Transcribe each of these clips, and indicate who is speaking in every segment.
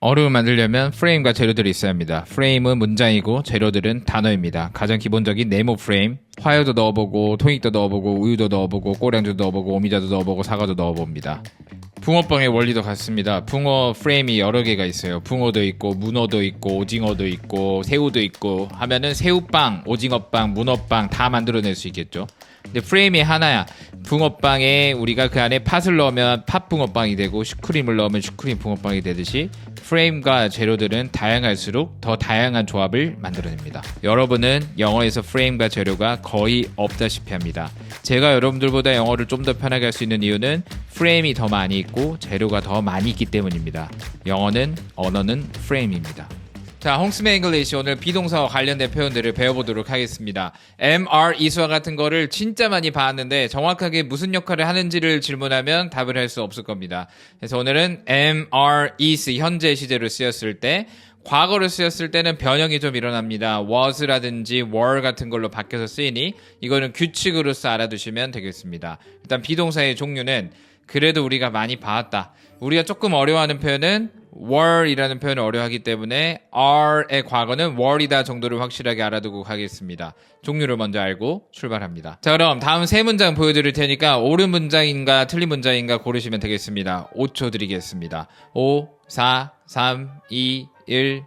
Speaker 1: 얼음을 만들려면 프레임과 재료들이 있어야 합니다. 프레임은 문장이고 재료들은 단어입니다. 가장 기본적인 네모 프레임, 화요도 넣어보고 토닉도 넣어보고 우유도 넣어보고 꼬량도 넣어보고 오미자도 넣어보고 사과도 넣어봅니다. 붕어빵의 원리도 같습니다. 붕어 프레임이 여러 개가 있어요. 붕어도 있고 문어도 있고 오징어도 있고 새우도 있고 하면은 새우빵, 오징어빵, 문어빵 다 만들어낼 수 있겠죠. 근데 프레임이 하나야. 붕어빵에 우리가 그 안에 팥을 넣으면 팥 붕어빵이 되고 슈크림을 넣으면 슈크림 붕어빵이 되듯이 프레임과 재료들은 다양할수록 더 다양한 조합을 만들어냅니다. 여러분은 영어에서 프레임과 재료가 거의 없다시피 합니다. 제가 여러분들보다 영어를 좀 더 편하게 할 수 있는 이유는 프레임이 더 많이 있고 재료가 더 많이 있기 때문입니다. 언어는 프레임입니다. 자, 홍스맨 잉글리시 오늘 비동사와 관련된 표현들을 배워보도록 하겠습니다. MR 이수와 같은 거를 진짜 많이 봤는데 정확하게 무슨 역할을 하는지를 질문하면 답을 할 수 없을 겁니다. 그래서 오늘은 MR is 현재 시제로 쓰였을 때, 과거로 쓰였을 때는 변형이 좀 일어납니다. was라든지 were 같은 걸로 바뀌어서 쓰이니 이거는 규칙으로서 알아두시면 되겠습니다. 일단 비동사의 종류는 그래도 우리가 많이 봐왔다. 우리가 조금 어려워하는 표현은 were 이라는 표현을 어려워하기 때문에 are의 과거는 were이다 정도를 확실하게 알아두고 가겠습니다. 종류를 먼저 알고 출발합니다. 자, 그럼 다음 세 문장 보여드릴 테니까 옳은 문장인가 틀린 문장인가 고르시면 되겠습니다. 5초 드리겠습니다. 5, 4, 3, 2, 1.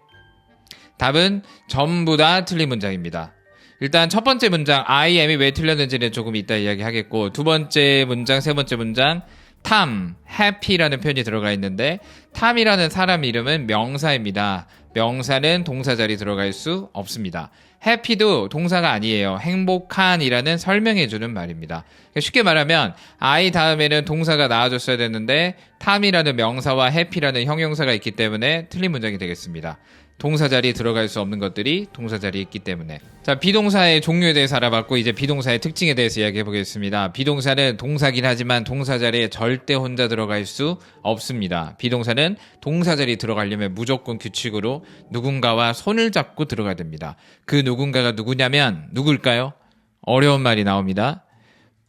Speaker 1: 답은 전부 다 틀린 문장입니다. 일단 첫 번째 문장 I am이 왜 틀렸는지는 조금 이따 이야기하겠고, 두 번째 문장, 세 번째 문장 탐, happy라는 표현이 들어가 있는데 탐이라는 사람 이름은 명사입니다. 명사는 동사 자리 들어갈 수 없습니다. happy도 동사가 아니에요. 행복한이라는 설명해주는 말입니다. 쉽게 말하면 I 다음에는 동사가 나와줬어야 됐는데 탐이라는 명사와 happy라는 형용사가 있기 때문에 틀린 문장이 되겠습니다. 동사 자리에 들어갈 수 없는 것들이 동사 자리에 있기 때문에. 자, 비동사의 종류에 대해서 알아봤고 이제 비동사의 특징에 대해서 이야기해 보겠습니다. 비동사는 동사긴 하지만 동사 자리에 절대 혼자 들어갈 수 없습니다. 비동사는 동사 자리에 들어가려면 무조건 규칙으로 누군가와 손을 잡고 들어가야 됩니다. 그 누군가가 누구냐면 누굴까요? 어려운 말이 나옵니다.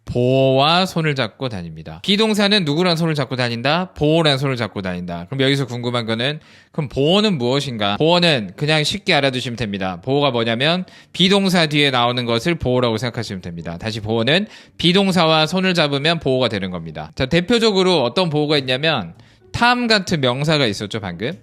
Speaker 1: 보어와 손을 잡고 다닙니다. 비동사는 누구랑 손을 잡고 다닌다? 보어랑 손을 잡고 다닌다. 그럼 여기서 궁금한 거는 그럼 보어는 무엇인가? 보어는 그냥 쉽게 알아두시면 됩니다. 보어가 뭐냐면 비동사 뒤에 나오는 것을 보어라고 생각하시면 됩니다. 다시 보어는 비동사와 손을 잡으면 보어가 되는 겁니다. 자, 대표적으로 어떤 보어가 있냐면 탐 같은 명사가 있었죠, 방금.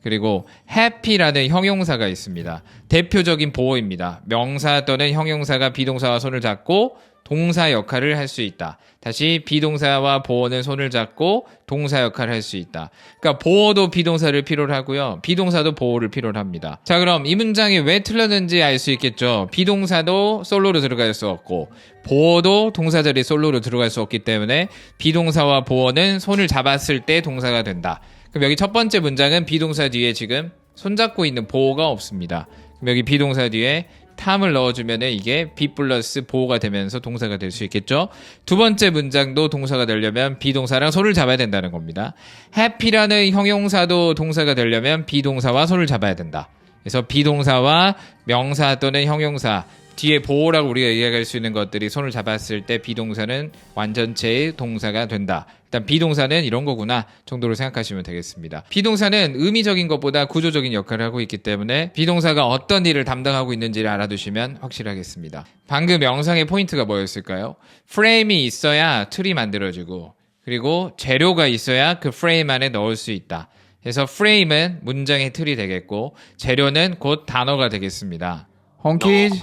Speaker 1: 그리고 happy라는 형용사가 있습니다. 대표적인 보어입니다. 명사 또는 형용사가 비동사와 손을 잡고 동사 역할을 할 수 있다. 다시 비동사와 보어는 손을 잡고 동사 역할을 할 수 있다. 그러니까 보어도 비동사를 필요로 하고요. 비동사도 보어를 필요로 합니다. 자, 그럼 이 문장이 왜 틀렸는지 알 수 있겠죠. 비동사도 솔로로 들어갈 수 없고 보어도 동사 자리에 솔로로 들어갈 수 없기 때문에 비동사와 보어는 손을 잡았을 때 동사가 된다. 그럼 여기 첫 번째 문장은 비동사 뒤에 지금 손잡고 있는 보어가 없습니다. 그럼 여기 비동사 뒤에 탐을 넣어주면 이게 be 플러스 보어가 되면서 동사가 될 수 있겠죠. 두 번째 문장도 동사가 되려면 비동사랑 손을 잡아야 된다는 겁니다. happy라는 형용사도 동사가 되려면 비동사와 손을 잡아야 된다. 그래서 비동사와 명사 또는 형용사 뒤에 보어라고 우리가 이야기할 수 있는 것들이 손을 잡았을 때 비동사는 완전체의 동사가 된다. 일단 비동사는 이런 거구나 정도로 생각하시면 되겠습니다. 비동사는 의미적인 것보다 구조적인 역할을 하고 있기 때문에 비동사가 어떤 일을 담당하고 있는지를 알아두시면 확실하겠습니다. 방금 영상의 포인트가 뭐였을까요? 프레임이 있어야 틀이 만들어지고 그리고 재료가 있어야 그 프레임 안에 넣을 수 있다. 그래서 프레임은 문장의 틀이 되겠고 재료는 곧 단어가 되겠습니다. 홍키즈?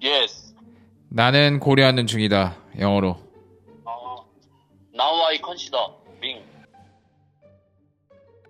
Speaker 2: Yes.
Speaker 1: 나는 고려하는 중이다. 영어로.
Speaker 2: Now I consider being.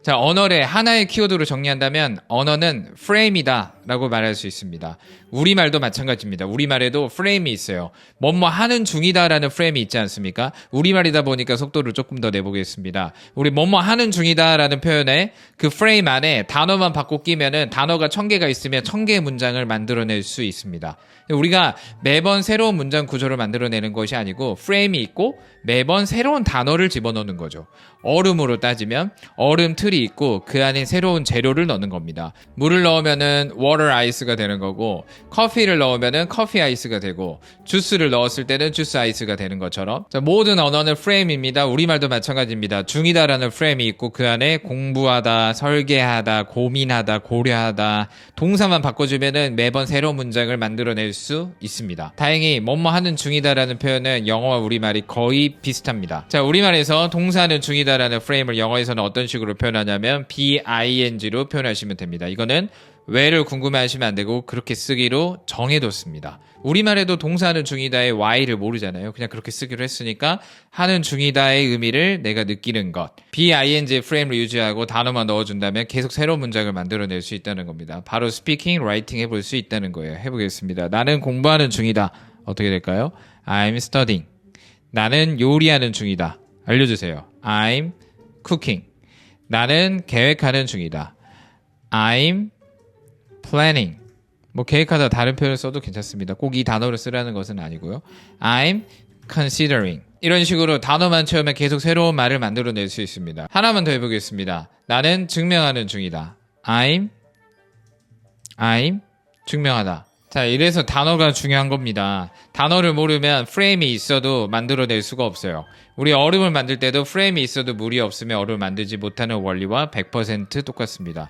Speaker 1: 자, 언어를 하나의 키워드로 정리한다면 언어는 프레임이다 라고 말할 수 있습니다. 우리말도 마찬가지입니다. 우리말에도 프레임이 있어요. 뭐뭐 하는 중이다 라는 프레임이 있지 않습니까? 우리말이다 보니까 속도를 조금 더 내보겠습니다. 우리 뭐뭐 하는 중이다 라는 표현에 그 프레임 안에 단어만 바꿔 끼면은 단어가 1000개가 있으면 1000개의 문장을 만들어낼 수 있습니다. 우리가 매번 새로운 문장 구조를 만들어내는 것이 아니고 프레임이 있고 매번 새로운 단어를 집어넣는 거죠. 얼음으로 따지면 얼음 틀이 있고 그 안에 새로운 재료를 넣는 겁니다. 물을 넣으면은 water ice가 되는 거고, 커피를 넣으면은 커피 아이스가 되고, 주스를 넣었을 때는 주스 아이스가 되는 것처럼. 자, 모든 언어는 프레임입니다. 우리말도 마찬가지입니다. 중이다라는 프레임이 있고 그 안에 공부하다, 설계하다, 고민하다, 고려하다, 동사만 바꿔주면은 매번 새로운 문장을 만들어낼 수 있습니다. 다행히 뭐뭐 하는 중이다라는 표현은 영어와 우리말이 거의 비슷합니다. 자, 우리말에서 동사는 중이다라는 프레임을 영어에서는 어떤 식으로 표현하냐면 BING로 표현하시면 됩니다. 이거는 왜를 궁금해하시면 안 되고 그렇게 쓰기로 정해뒀습니다. 우리말에도 동사는 중이다의 Y를 모르잖아요. 그냥 그렇게 쓰기로 했으니까 하는 중이다의 의미를 내가 느끼는 것. BING 프레임을 유지하고 단어만 넣어준다면 계속 새로운 문장을 만들어낼 수 있다는 겁니다. 바로 스피킹, 라이팅 해볼 수 있다는 거예요. 해보겠습니다. 나는 공부하는 중이다. 어떻게 될까요? I'm studying. 나는 요리하는 중이다. 알려주세요. I'm cooking. 나는 계획하는 중이다. I'm planning. 뭐 계획하다 다른 표현을 써도 괜찮습니다. 꼭 이 단어를 쓰라는 것은 아니고요. I'm considering. 이런 식으로 단어만 채우면 계속 새로운 말을 만들어낼 수 있습니다. 하나만 더 해보겠습니다. 나는 증명하는 중이다. I'm 증명하다. 자, 이래서 단어가 중요한 겁니다. 단어를 모르면 프레임이 있어도 만들어낼 수가 없어요. 우리 얼음을 만들 때도 프레임이 있어도 물이 없으면 얼음을 만들지 못하는 원리와 100% 똑같습니다.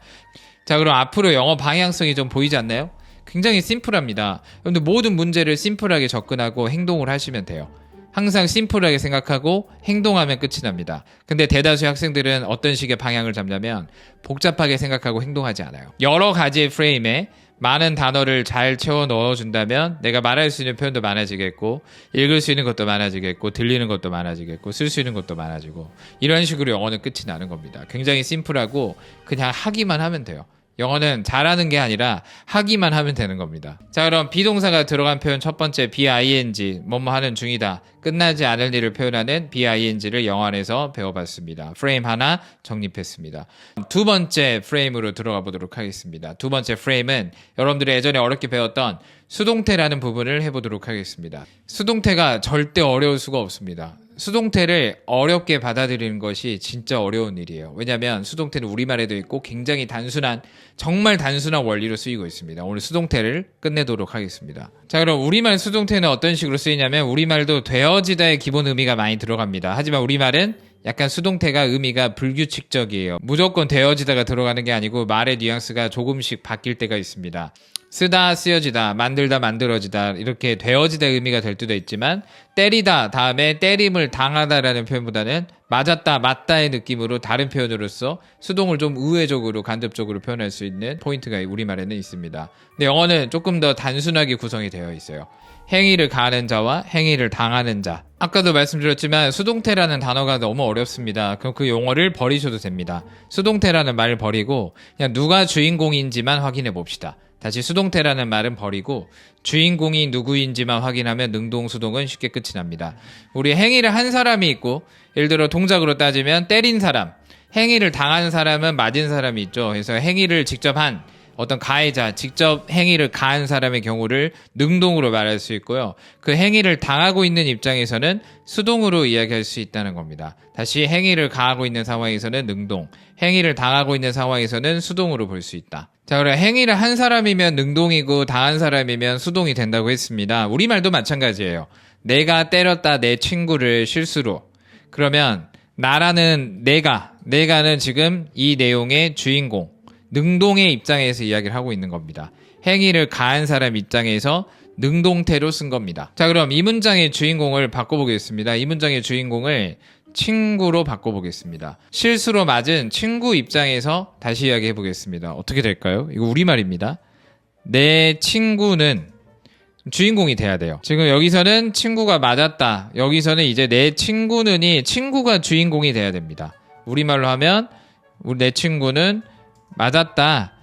Speaker 1: 자, 그럼 앞으로 영어 방향성이 좀 보이지 않나요? 굉장히 심플합니다. 여러분들 모든 문제를 심플하게 접근하고 행동을 하시면 돼요. 항상 심플하게 생각하고 행동하면 끝이 납니다. 근데 대다수의 학생들은 어떤 식의 방향을 잡냐면 복잡하게 생각하고 행동하지 않아요. 여러 가지의 프레임에 많은 단어를 잘 채워 넣어준다면 내가 말할 수 있는 표현도 많아지겠고, 읽을 수 있는 것도 많아지겠고, 들리는 것도 많아지겠고, 쓸 수 있는 것도 많아지고, 이런 식으로 영어는 끝이 나는 겁니다. 굉장히 심플하고 그냥 하기만 하면 돼요. 영어는 잘하는 게 아니라 하기만 하면 되는 겁니다. 자, 그럼 비동사가 들어간 표현 첫 번째 BING, 뭐뭐 하는 중이다. 끝나지 않을 일을 표현하는 BING를 영어 안에서 배워봤습니다. 프레임 하나 정립했습니다. 두 번째 프레임으로 들어가 보도록 하겠습니다. 두 번째 프레임은 여러분들이 예전에 어렵게 배웠던 수동태라는 부분을 해보도록 하겠습니다. 수동태가 절대 어려울 수가 없습니다. 수동태를 어렵게 받아들이는 것이 진짜 어려운 일이에요. 왜냐하면 수동태는 우리말에도 있고 굉장히 단순한, 정말 단순한 원리로 쓰이고 있습니다. 오늘 수동태를 끝내도록 하겠습니다. 자, 그럼 우리말 수동태는 어떤 식으로 쓰이냐면 우리말도 되어지다의 기본 의미가 많이 들어갑니다. 하지만 우리말은 약간 수동태가 의미가 불규칙적이에요. 무조건 되어지다가 들어가는 게 아니고 말의 뉘앙스가 조금씩 바뀔 때가 있습니다. 쓰다, 쓰여지다, 만들다, 만들어지다, 이렇게 되어지다 의미가 될 때도 있지만 때리다 다음에 때림을 당하다라는 표현보다는 맞았다, 맞다의 느낌으로 다른 표현으로서 수동을 좀 우회적으로, 간접적으로 표현할 수 있는 포인트가 우리말에는 있습니다. 근데 영어는 조금 더 단순하게 구성이 되어 있어요. 행위를 가하는 자와 행위를 당하는 자. 아까도 말씀드렸지만 수동태라는 단어가 너무 어렵습니다. 그럼 그 용어를 버리셔도 됩니다. 수동태라는 말을 버리고 그냥 누가 주인공인지만 확인해 봅시다. 다시 수동태라는 말은 버리고 주인공이 누구인지만 확인하면 능동수동은 쉽게 끝이 납니다. 우리 행위를 한 사람이 있고, 예를 들어 동작으로 따지면 때린 사람, 행위를 당한 사람은 맞은 사람이 있죠. 그래서 행위를 직접 한 어떤 가해자, 직접 행위를 가한 사람의 경우를 능동으로 말할 수 있고요. 그 행위를 당하고 있는 입장에서는 수동으로 이야기할 수 있다는 겁니다. 다시 행위를 가하고 있는 상황에서는 능동, 행위를 당하고 있는 상황에서는 수동으로 볼 수 있다. 자, 그럼 행위를 한 사람이면 능동이고 당한 사람이면 수동이 된다고 했습니다. 우리말도 마찬가지예요. 내가 때렸다 내 친구를 실수로. 그러면 나라는 내가는 지금 이 내용의 주인공, 능동의 입장에서 이야기를 하고 있는 겁니다. 행위를 가한 사람 입장에서 능동태로 쓴 겁니다. 자, 그럼 이 문장의 주인공을 바꿔보겠습니다. 이 문장의 주인공을 친구로 바꿔보겠습니다. 실수로 맞은 친구 입장에서 다시 이야기해보겠습니다. 어떻게 될까요? 이거 우리말입니다. 내 친구는 주인공이 돼야 돼요. 지금 여기서는 친구가 맞았다. 여기서는 이제 내 친구는이 친구가 주인공이 돼야 됩니다. 우리말로 하면 내 친구는 맞았다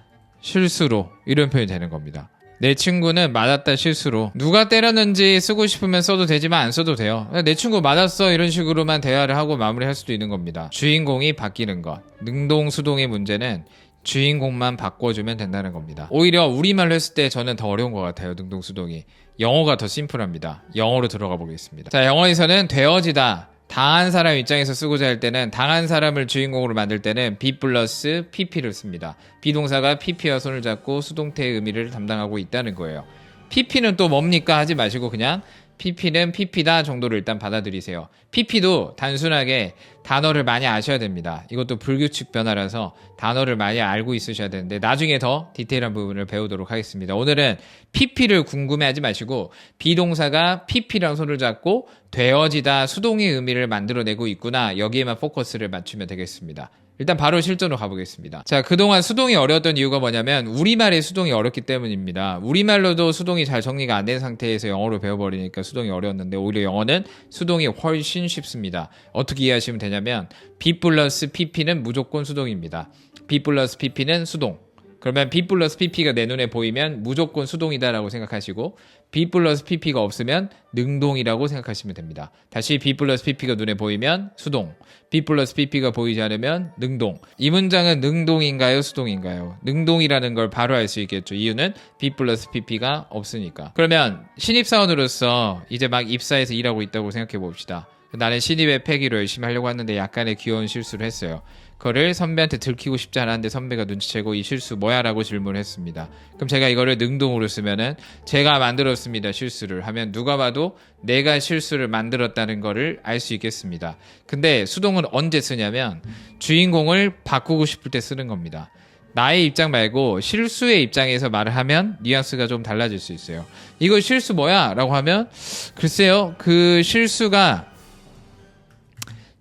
Speaker 1: 실수로, 이런 표현이 되는 겁니다. 내 친구는 맞았다 실수로. 누가 때렸는지 쓰고 싶으면 써도 되지만 안 써도 돼요. 내 친구 맞았어, 이런 식으로만 대화를 하고 마무리할 수도 있는 겁니다. 주인공이 바뀌는 것. 능동 수동의 문제는 주인공만 바꿔주면 된다는 겁니다. 오히려 우리말로 했을 때 저는 더 어려운 것 같아요. 능동 수동이. 영어가 더 심플합니다. 영어로 들어가 보겠습니다. 자, 영어에서는 되어지다, 당한 사람 입장에서 쓰고자 할 때는 당한 사람을 주인공으로 만들 때는 be 플러스 pp를 씁니다. 비동사가 pp와 손을 잡고 수동태의 의미를 담당하고 있다는 거예요. pp는 또 뭡니까 하지 마시고 그냥 pp는 pp다 정도로 일단 받아들이세요. pp도 단순하게 단어를 많이 아셔야 됩니다. 이것도 불규칙 변화라서 단어를 많이 알고 있으셔야 되는데 나중에 더 디테일한 부분을 배우도록 하겠습니다. 오늘은 pp를 궁금해하지 마시고 비동사가 pp랑 손을 잡고 되어지다 수동의 의미를 만들어내고 있구나 여기에만 포커스를 맞추면 되겠습니다. 일단 바로 실전으로 가보겠습니다. 자, 그동안 수동이 어려웠던 이유가 뭐냐면 우리말의 수동이 어렵기 때문입니다. 우리말로도 수동이 잘 정리가 안 된 상태에서 영어로 배워버리니까 수동이 어려웠는데 오히려 영어는 수동이 훨씬 쉽습니다. 어떻게 이해하시면 되냐면 be 플러스 pp는 무조건 수동입니다. be 플러스 pp는 수동. 그러면 be 플러스 pp가 내 눈에 보이면 무조건 수동이다라고 생각하시고 be 플러스 pp가 없으면 능동이라고 생각하시면 됩니다. 다시 be 플러스 pp가 눈에 보이면 수동, be 플러스 pp가 보이지 않으면 능동. 이 문장은 능동인가요? 수동인가요? 능동이라는 걸 바로 알 수 있겠죠. 이유는 be 플러스 pp가 없으니까. 그러면 신입사원으로서 이제 막 입사해서 일하고 있다고 생각해 봅시다. 나는 신입의 패기로 열심히 하려고 했는데 약간의 귀여운 실수를 했어요. 그거를 선배한테 들키고 싶지 않았는데 선배가 눈치채고 이 실수 뭐야? 라고 질문을 했습니다. 그럼 제가 이거를 능동으로 쓰면은 제가 만들었습니다. 실수를 하면 누가 봐도 내가 실수를 만들었다는 거를 알 수 있겠습니다. 근데 수동은 언제 쓰냐면 주인공을 바꾸고 싶을 때 쓰는 겁니다. 나의 입장 말고 실수의 입장에서 말을 하면 뉘앙스가 좀 달라질 수 있어요. 이거 실수 뭐야? 라고 하면 글쎄요. 그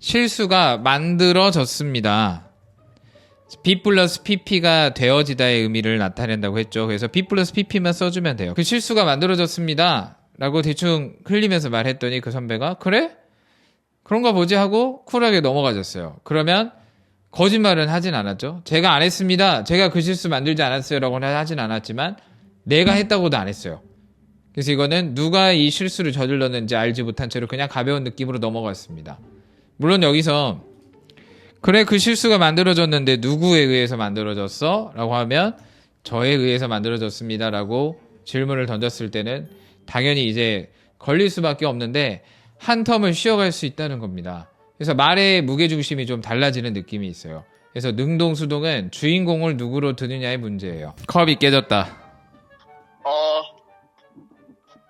Speaker 1: 실수가 만들어졌습니다. be 플러스 pp가 되어지다의 의미를 나타낸다고 했죠. 그래서 be 플러스 pp만 써주면 돼요. 그 실수가 만들어졌습니다 라고 대충 흘리면서 말했더니 그 선배가 그래? 그런가 보지 하고 쿨하게 넘어가졌어요. 그러면 거짓말은 하진 않았죠. 제가 안 했습니다. 제가 그 실수 만들지 않았어요 라고는 하진 않았지만 내가 했다고도 안 했어요. 그래서 이거는 누가 이 실수를 저질렀는지 알지 못한 채로 그냥 가벼운 느낌으로 넘어갔습니다. 물론 여기서 그래 그 실수가 만들어졌는데 누구에 의해서 만들어졌어? 라고 하면 저에 의해서 만들어졌습니다 라고 질문을 던졌을 때는 당연히 이제 걸릴 수밖에 없는데 한 텀을 쉬어갈 수 있다는 겁니다. 그래서 말의 무게중심이 좀 달라지는 느낌이 있어요. 그래서 능동 수동은 주인공을 누구로 드느냐의 문제예요. 컵이 깨졌다.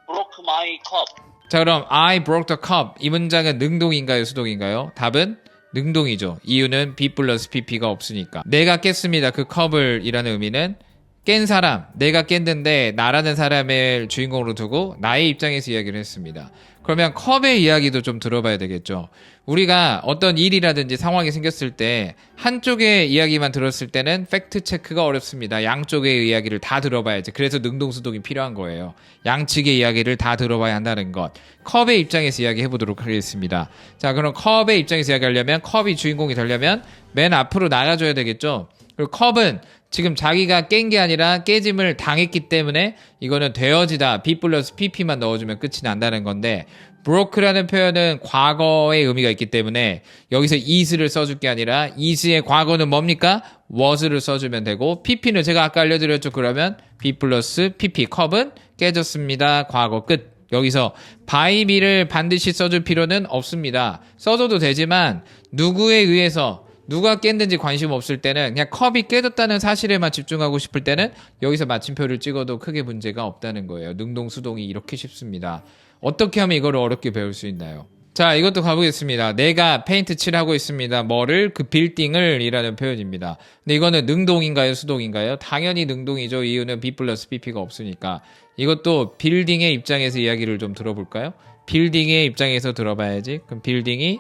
Speaker 2: broke my cup.
Speaker 1: 자, 그럼 I broke the cup 이 문장은 능동인가요? 수동인가요? 답은 능동이죠. 이유는 be 플러스 pp가 없으니까. 내가 깼습니다. 그 컵을 이라는 의미는 깬 사람, 내가 깼는데 나라는 사람을 주인공으로 두고 나의 입장에서 이야기를 했습니다. 그러면 컵의 이야기도 좀 들어봐야 되겠죠. 우리가 어떤 일이라든지 상황이 생겼을 때 한쪽의 이야기만 들었을 때는 팩트 체크가 어렵습니다. 양쪽의 이야기를 다 들어봐야지. 그래서 능동수동이 필요한 거예요. 양측의 이야기를 다 들어봐야 한다는 것. 컵의 입장에서 이야기해 보도록 하겠습니다. 자, 그럼 컵의 입장에서 이야기하려면 컵이 주인공이 되려면 맨 앞으로 나가줘야 되겠죠. 그리고 컵은 지금 자기가 깬 게 아니라 깨짐을 당했기 때문에 이거는 되어지다 be 플러스 pp만 넣어주면 끝이 난다는 건데 broke라는 표현은 과거의 의미가 있기 때문에 여기서 is를 써줄 게 아니라 is의 과거는 뭡니까? was를 써주면 되고 pp는 제가 아까 알려드렸죠. 그러면 be 플러스 pp 컵은 깨졌습니다. 과거 끝. 여기서 by be를 반드시 써줄 필요는 없습니다. 써줘도 되지만 누구에 의해서 누가 깼는지 관심 없을 때는 그냥 컵이 깨졌다는 사실에만 집중하고 싶을 때는 여기서 마침표를 찍어도 크게 문제가 없다는 거예요. 능동 수동이 이렇게 쉽습니다. 어떻게 하면 이걸 어렵게 배울 수 있나요? 자, 이것도 가보겠습니다. 내가 페인트 칠하고 있습니다. 뭐를? 그 빌딩을 이라는 표현입니다. 근데 이거는 능동인가요? 수동인가요? 당연히 능동이죠. 이유는 be 플러스 pp가 없으니까. 이것도 빌딩의 입장에서 이야기를 좀 들어볼까요? 빌딩의 입장에서 들어봐야지. 그럼 빌딩이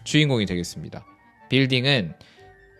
Speaker 1: 주인공이 되겠습니다. 빌딩은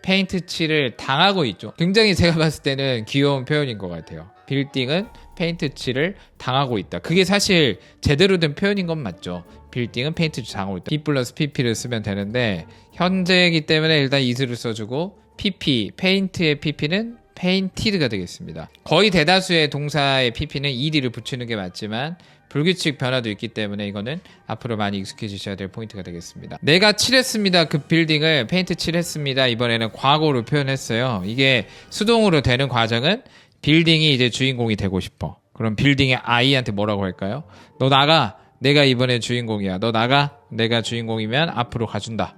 Speaker 1: 페인트 칠을 당하고 있죠. 굉장히 제가 봤을 때는 귀여운 표현인 것 같아요. 빌딩은 페인트 칠을 당하고 있다. 그게 사실 제대로 된 표현인 건 맞죠. 빌딩은 페인트 칠 당하고 있다. be 플러스 pp를 쓰면 되는데 현재이기 때문에 일단 is를 써주고 pp, 페인트의 pp는 painted가 되겠습니다. 거의 대다수의 동사의 pp는 ed를 붙이는 게 맞지만 불규칙 변화도 있기 때문에 이거는 앞으로 많이 익숙해지셔야 될 포인트가 되겠습니다. 내가 칠했습니다. 그 빌딩을 페인트 칠했습니다. 이번에는 과거로 표현했어요. 이게 수동으로 되는 과정은 빌딩이 이제 주인공이 되고 싶어. 그럼 빌딩의 I한테 뭐라고 할까요? 너 나가. 내가 이번에 주인공이야. 너 나가. 내가 주인공이면 앞으로 가준다.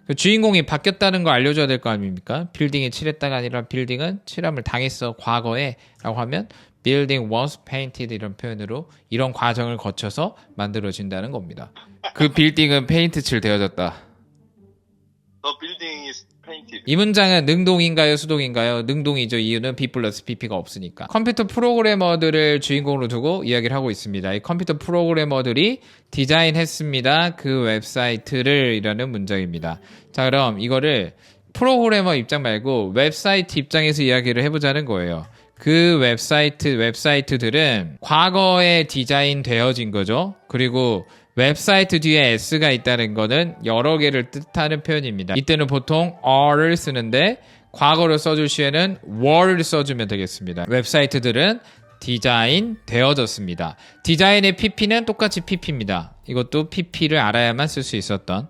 Speaker 1: 그 주인공이 바뀌었다는 걸 알려줘야 될 거 아닙니까? 빌딩에 칠했다가 아니라 빌딩은 칠함을 당했어. 과거에 라고 하면 building was painted 이런 표현으로 이런 과정을 거쳐서 만들어진다는 겁니다. 그 빌딩은 페인트 칠 되어졌다.
Speaker 2: The building is painted.
Speaker 1: 이 문장은 능동인가요, 수동인가요? 능동이죠. 이유는 B 플러스 PP가 없으니까. 컴퓨터 프로그래머들을 주인공으로 두고 이야기를 하고 있습니다. 이 컴퓨터 프로그래머들이 디자인했습니다. 그 웹사이트를 이라는 문장입니다. 자, 그럼 이거를 프로그래머 입장 말고 웹사이트 입장에서 이야기를 해보자는 거예요. 그 웹사이트들은 과거에 디자인 되어진 거죠. 그리고 웹사이트 뒤에 s가 있다는 거는 여러 개를 뜻하는 표현입니다. 이때는 보통 are를 쓰는데 과거를 써줄 시에는 were를 써주면 되겠습니다. 웹사이트들은 디자인 되어졌습니다. 디자인의 pp는 똑같이 pp입니다. 이것도 pp를 알아야만 쓸 수 있었던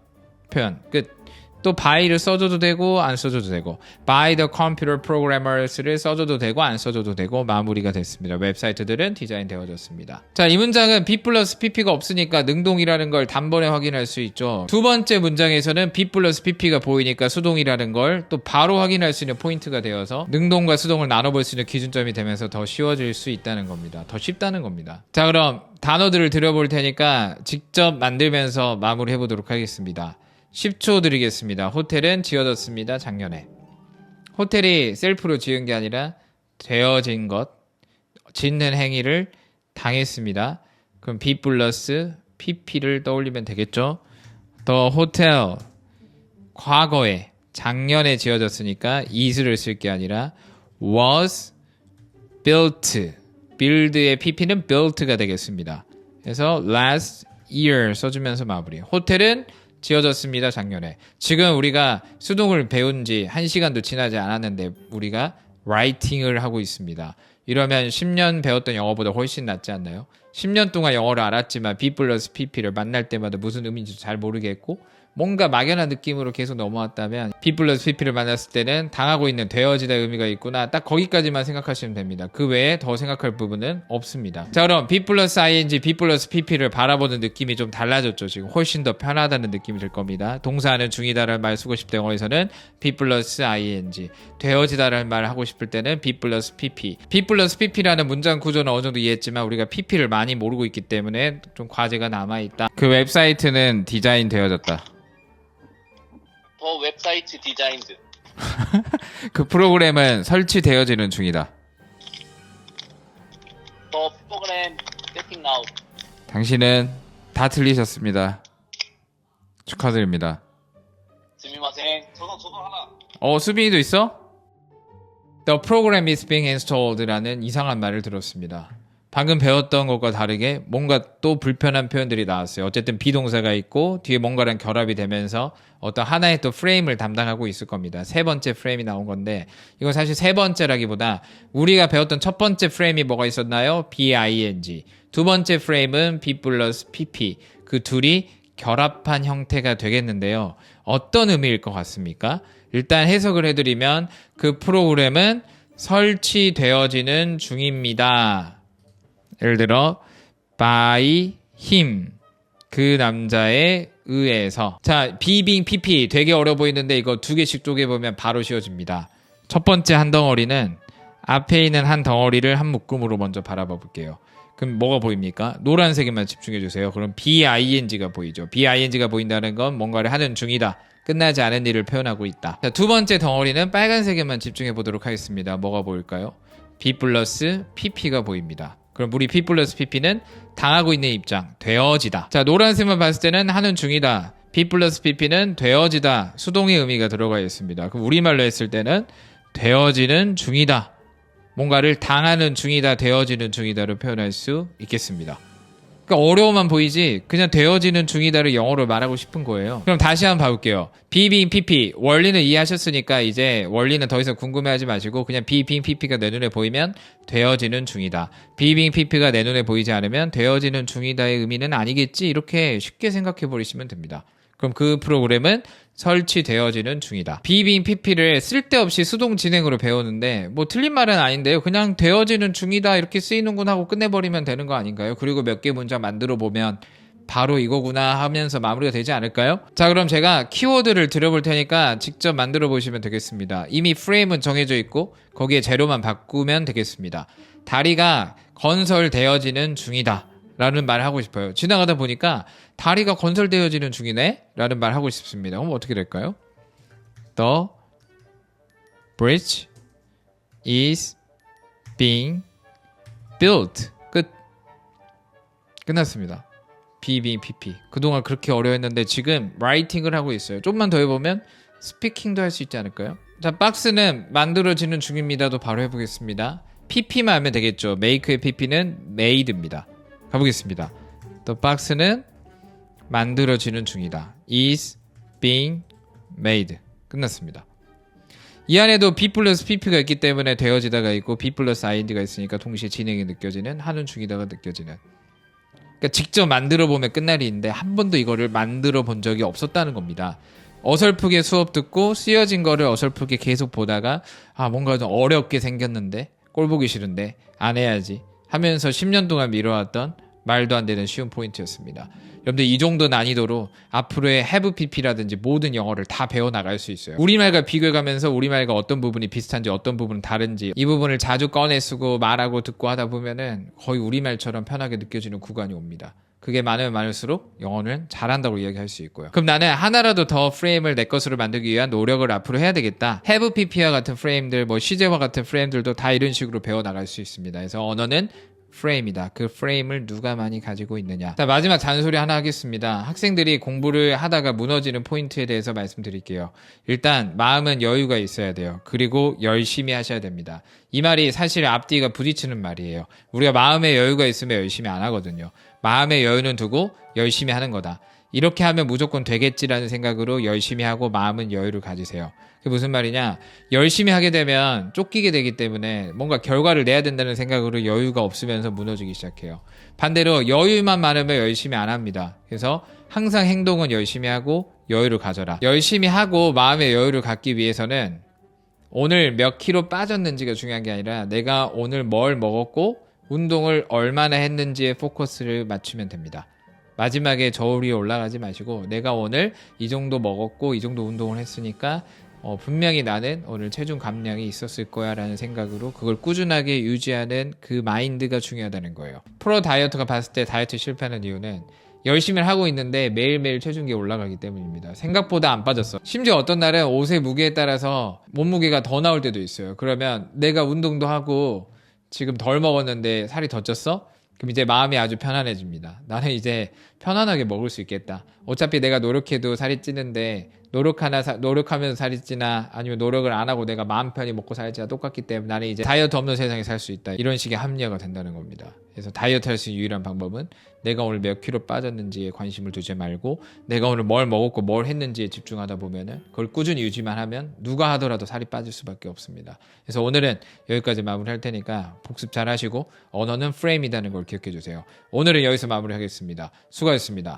Speaker 1: 표현. 끝. 또 by를 써줘도 되고 안 써줘도 되고 by the computer programmers를 써줘도 되고 안 써줘도 되고 마무리가 됐습니다. 웹사이트들은 디자인 되어졌습니다. 자, 이 문장은 B 플러스 PP가 없으니까 능동이라는 걸 단번에 확인할 수 있죠. 두 번째 문장에서는 B 플러스 PP가 보이니까 수동이라는 걸 또 바로 확인할 수 있는 포인트가 되어서 능동과 수동을 나눠볼 수 있는 기준점이 되면서 더 쉬워질 수 있다는 겁니다. 더 쉽다는 겁니다. 자, 그럼 단어들을 들여볼 테니까 직접 만들면서 마무리 해보도록 하겠습니다. 10초 드리겠습니다. 호텔은 지어졌습니다. 작년에. 호텔이 셀프로 지은 게 아니라 되어진 것, 짓는 행위를 당했습니다. 그럼 B 플러스 PP를 떠올리면 되겠죠. The hotel, 과거에, 작년에 지어졌으니까 is를 쓸 게 아니라 was built. build의 PP는 built가 되겠습니다. 그래서 last year 써주면서 마무리. 호텔은 지어졌습니다. 작년에. 지금 우리가 수동을 배운 지 1시간도 지나지 않았는데 우리가 라이팅을 하고 있습니다. 이러면 10년 배웠던 영어보다 훨씬 낫지 않나요? 10년 동안 영어를 알았지만 B 플러스 PP를 만날 때마다 무슨 의미인지 잘 모르겠고 뭔가 막연한 느낌으로 계속 넘어왔다면 B 플러스 PP를 만났을 때는 당하고 있는 되어지다의 의미가 있구나. 딱 거기까지만 생각하시면 됩니다. 그 외에 더 생각할 부분은 없습니다. 자, 그럼 B 플러스 ING, B 플러스 PP를 바라보는 느낌이 좀 달라졌죠. 지금 훨씬 더 편하다는 느낌이 들 겁니다. 동사는 중이다라는 말 쓰고 싶을 때 영어에서는 B 플러스 ING, 되어지다라는 말 하고 싶을 때는 B 플러스 PP. B 플러스 PP라는 문장 구조는 어느 정도 이해했지만 우리가 PP를 많이 모르고 있기 때문에 좀 과제가 남아있다. 그 웹사이트는 디자인 되어졌다.
Speaker 2: The website designed.
Speaker 1: 그 프로그램은 설치되어지는 중이다.
Speaker 2: The program getting out.
Speaker 1: 당신은 다 틀리셨습니다. 축하드립니다.
Speaker 2: 스미마셍. 저도 하나.
Speaker 1: 수빈이도 있어? The program is being installed라는 이상한 말을 들었습니다. 방금 배웠던 것과 다르게 뭔가 또 불편한 표현들이 나왔어요. 어쨌든 비동사가 있고 뒤에 뭔가랑 결합이 되면서 어떤 하나의 또 프레임을 담당하고 있을 겁니다. 세 번째 프레임이 나온 건데 이건 사실 세 번째라기보다 우리가 배웠던 첫 번째 프레임이 뭐가 있었나요? BING. 두 번째 프레임은 B 플러스 PP. 그 둘이 결합한 형태가 되겠는데요. 어떤 의미일 것 같습니까? 일단 해석을 해드리면 그 프로그램은 설치되어지는 중입니다. 예를 들어 by him, 그 남자에 의해서. 자, B being PP 되게 어려 보이는데 이거 두 개씩 쪼개보면 바로 쉬워집니다. 첫 번째 한 덩어리는 앞에 있는 한 덩어리를 한 묶음으로 먼저 바라봐 볼게요. 그럼 뭐가 보입니까? 노란색에만 집중해 주세요. 그럼 BING가 보이죠. BING가 보인다는 건 뭔가를 하는 중이다. 끝나지 않은 일을 표현하고 있다. 자, 두 번째 덩어리는 빨간색에만 집중해 보도록 하겠습니다. 뭐가 보일까요? B 플러스 PP가 보입니다. 그럼 우리 B 플러스 PP는 당하고 있는 입장, 되어지다. 자, 노란색만 봤을 때는 하는 중이다. B 플러스 PP는 되어지다. 수동의 의미가 들어가 있습니다. 그럼 우리말로 했을 때는 되어지는 중이다. 뭔가를 당하는 중이다, 되어지는 중이다로 표현할 수 있겠습니다. 그러니까 어려워만 보이지 그냥 되어지는 중이다를 영어로 말하고 싶은 거예요. 그럼 다시 한번 봐볼게요. B being PP 원리는 이해하셨으니까 이제 원리는 더 이상 궁금해하지 마시고 그냥 B being PP가 내 눈에 보이면 되어지는 중이다. B being PP가 내 눈에 보이지 않으면 되어지는 중이다의 의미는 아니겠지, 이렇게 쉽게 생각해 버리시면 됩니다. 그럼 그 프로그램은 설치되어지는 중이다. B being PP를 쓸데없이 수동 진행으로 배우는데 뭐 틀린 말은 아닌데요. 그냥 되어지는 중이다 이렇게 쓰이는군 하고 끝내버리면 되는 거 아닌가요? 그리고 몇 개 문장 만들어 보면 바로 이거구나 하면서 마무리가 되지 않을까요? 자, 그럼 제가 키워드를 드려볼 테니까 직접 만들어 보시면 되겠습니다. 이미 프레임은 정해져 있고 거기에 재료만 바꾸면 되겠습니다. 다리가 건설되어지는 중이다 라는 말을 하고 싶어요. 지나가다 보니까 다리가 건설되어지는 중이네 라는 말을 하고 싶습니다. 그럼 어떻게 될까요? The bridge is being built. 끝났습니다. PP. 그동안 그렇게 어려웠는데 지금 라이팅을 하고 있어요. 좀만 더 해보면 스피킹도 할 수 있지 않을까요? 자, 박스는 만들어지는 중입니다도 바로 해보겠습니다. PP만 하면 되겠죠. make의 PP는 made입니다. 가보겠습니다. The box는 만들어지는 중이다. is being made. 끝났습니다. 이 안에도 B 플러스 PP가 있기 때문에 되어지다가 있고 B 플러스 IND가 있으니까 동시에 진행이 느껴지는, 하는 중이다가 느껴지는. 그러니까 직접 만들어 보면 끝날 일인데 한 번도 이거를 만들어 본 적이 없었다는 겁니다. 어설프게 수업 듣고 쓰여진 거를 어설프게 계속 보다가 뭔가 좀 어렵게 생겼는데 꼴 보기 싫은데 안 해야지 하면서 10년 동안 미뤄왔던 말도 안 되는 쉬운 포인트였습니다. 여러분들 이 정도 난이도로 앞으로의 have pp라든지 모든 영어를 다 배워나갈 수 있어요. 우리말과 비교해가면서 우리말과 어떤 부분이 비슷한지 어떤 부분은 다른지 이 부분을 자주 꺼내 쓰고 말하고 듣고 하다 보면은 거의 우리말처럼 편하게 느껴지는 구간이 옵니다. 그게 많으면 많을수록 영어는 잘한다고 이야기할 수 있고요. 그럼 나는 하나라도 더 프레임을 내 것으로 만들기 위한 노력을 앞으로 해야 되겠다. have pp와 같은 프레임들, 시제와 같은 프레임들도 다 이런 식으로 배워나갈 수 있습니다. 그래서 언어는 프레임이다. 그 프레임을 누가 많이 가지고 있느냐. 자, 마지막 잔소리 하나 하겠습니다. 학생들이 공부를 하다가 무너지는 포인트에 대해서 말씀드릴게요. 일단 마음은 여유가 있어야 돼요. 그리고 열심히 하셔야 됩니다. 이 말이 사실 앞뒤가 부딪히는 말이에요. 우리가 마음에 여유가 있으면 열심히 안 하거든요. 마음의 여유는 두고 열심히 하는 거다. 이렇게 하면 무조건 되겠지라는 생각으로 열심히 하고 마음은 여유를 가지세요. 그게 무슨 말이냐? 열심히 하게 되면 쫓기게 되기 때문에 뭔가 결과를 내야 된다는 생각으로 여유가 없으면서 무너지기 시작해요. 반대로 여유만 많으면 열심히 안 합니다. 그래서 항상 행동은 열심히 하고 여유를 가져라. 열심히 하고 마음의 여유를 갖기 위해서는 오늘 몇 킬로 빠졌는지가 중요한 게 아니라 내가 오늘 뭘 먹었고 운동을 얼마나 했는지에 포커스를 맞추면 됩니다. 마지막에 저울 위에 올라가지 마시고 내가 오늘 이 정도 먹었고 이 정도 운동을 했으니까 분명히 나는 오늘 체중 감량이 있었을 거야 라는 생각으로 그걸 꾸준하게 유지하는 그 마인드가 중요하다는 거예요. 프로 다이어터가 봤을 때 다이어트 실패하는 이유는 열심히 하고 있는데 매일매일 체중이 올라가기 때문입니다. 생각보다 안 빠졌어. 심지어 어떤 날은 옷의 무게에 따라서 몸무게가 더 나올 때도 있어요. 그러면 내가 운동도 하고 지금 덜 먹었는데 살이 더 쪘어? 그럼 이제 마음이 아주 편안해집니다. 나는 이제 편안하게 먹을 수 있겠다. 어차피 내가 노력해도 살이 찌는데 노력하면서 살이 찌나 아니면 노력을 안 하고 내가 마음 편히 먹고 살지나 똑같기 때문에 나는 이제 다이어트 없는 세상에 살 수 있다. 이런 식의 합리화가 된다는 겁니다. 그래서 다이어트 할 수 있는 유일한 방법은 내가 오늘 몇 킬로 빠졌는지에 관심을 두지 말고 내가 오늘 뭘 먹었고 뭘 했는지에 집중하다 보면은 그걸 꾸준히 유지만 하면 누가 하더라도 살이 빠질 수밖에 없습니다. 그래서 오늘은 여기까지 마무리할 테니까 복습 잘 하시고 언어는 프레임이라는 걸 기억해 주세요. 오늘은 여기서 마무리하겠습니다. 수고하셨습니다.